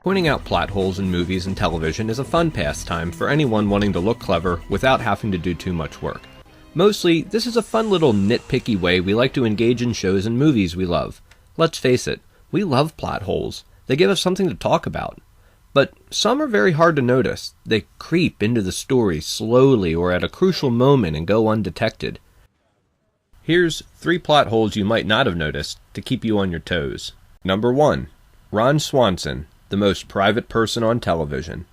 Pointing out plot holes in movies and television is a fun pastime for anyone wanting to look clever without having to do too much work. Mostly, this is a fun little nitpicky way we like to engage in shows and movies we love. Let's face it, we love plot holes. They give us something to talk about. But some are very hard to notice. They creep into the story slowly or at a crucial moment and go undetected. Here's 3 plot holes you might not have noticed to keep you on your toes. Number 1. Ron Swanson, the most private person on television.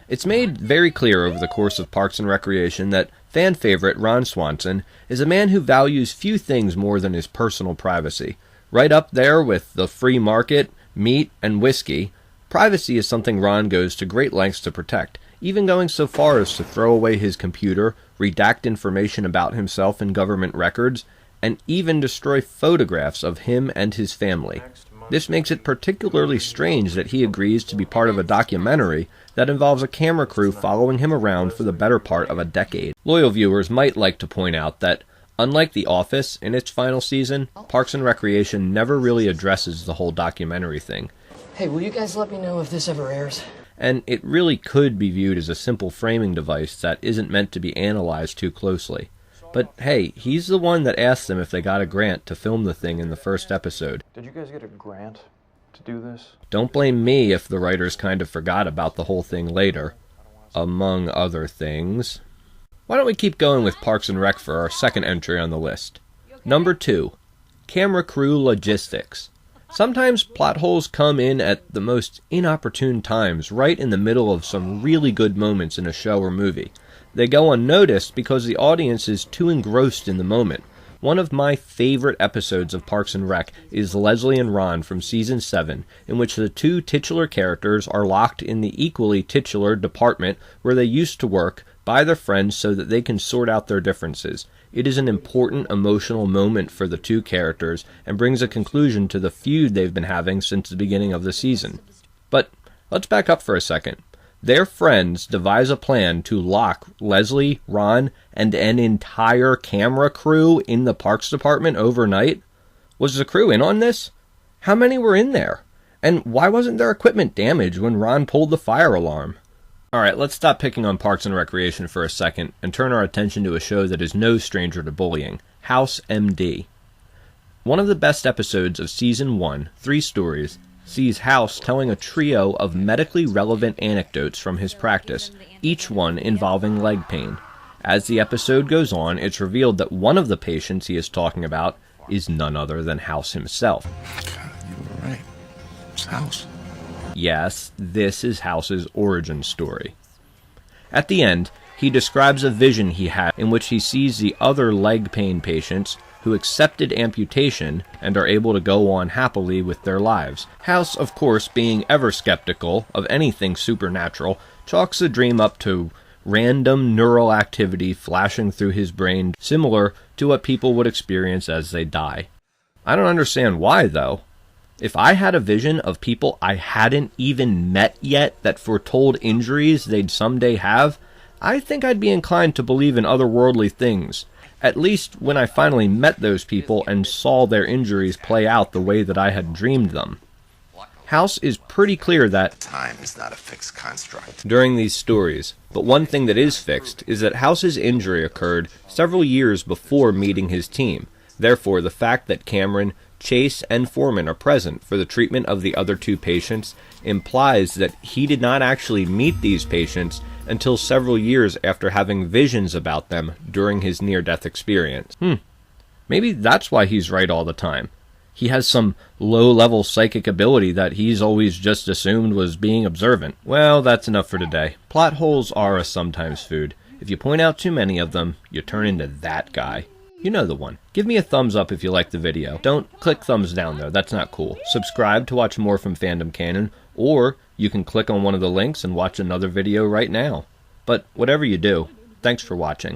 It's made very clear over the course of Parks and Recreation that fan favorite Ron Swanson is a man who values few things more than his personal privacy. Right up there with the free market, meat, and whiskey, privacy is something Ron goes to great lengths to protect, even going so far as to throw away his computer, redact information about himself in government records, and even destroy photographs of him and his family. This makes it particularly strange that he agrees to be part of a documentary that involves a camera crew following him around for the better part of a decade. Loyal viewers might like to point out that, unlike The Office in its final season, Parks and Recreation never really addresses the whole documentary thing. Hey, will you guys let me know if this ever airs? And it really could be viewed as a simple framing device that isn't meant to be analyzed too closely. But hey, he's the one that asked them if they got a grant to film the thing in the first episode. Did you guys get a grant to do this? Don't blame me if the writers kind of forgot about the whole thing later, among other things. Why don't we keep going with Parks and Rec for our second entry on the list. Number 2. Camera crew logistics. Sometimes plot holes come in at the most inopportune times, right in the middle of some really good moments in a show or movie. They go unnoticed because the audience is too engrossed in the moment. One of my favorite episodes of Parks and Rec is Leslie and Ron from Season 7, in which the 2 titular characters are locked in the equally titular department where they used to work by their friends so that they can sort out their differences. It is an important emotional moment for the 2 characters and brings a conclusion to the feud they've been having since the beginning of the season. But let's back up for a second. Their friends devise a plan to lock Leslie, Ron, and an entire camera crew in the parks department overnight. Was the crew in on this? How many were in there? And why wasn't their equipment damaged when Ron pulled the fire alarm? Alright, let's stop picking on Parks and Recreation for a second and turn our attention to a show that is no stranger to bullying, House MD. One of the best episodes of Season 1, 3 stories, sees House telling a trio of medically relevant anecdotes from his practice, each one involving leg pain. As the episode goes on, it's revealed that one of the patients he is talking about is none other than House himself. God, you were right. It's House. Yes, this is House's origin story. At the end, he describes a vision he had in which he sees the other leg pain patients who accepted amputation and are able to go on happily with their lives. House, of course, being ever skeptical of anything supernatural, chalks the dream up to random neural activity flashing through his brain, similar to what people would experience as they die. I don't understand why, though. If I had a vision of people I hadn't even met yet that foretold injuries they'd someday have, I think I'd be inclined to believe in otherworldly things. At least when I finally met those people and saw their injuries play out the way that I had dreamed them. House is pretty clear that Time is not a fixed construct. during these stories, but one thing that is fixed is that House's injury occurred several years before meeting his team. Therefore, the fact that Cameron, Chase, and Foreman are present for the treatment of the other 2 patients implies that he did not actually meet these patients until several years after having visions about them during his near-death experience. Maybe that's why he's right all the time. He has some low-level psychic ability that he's always just assumed was being observant. Well, that's enough for today. Plot holes are a sometimes food. If you point out too many of them, you turn into that guy. You know the one. Give me a thumbs up if you liked the video. Don't click thumbs down though, that's not cool. Subscribe to watch more from Fandom Canon, or you can click on one of the links and watch another video right now. But whatever you do, thanks for watching.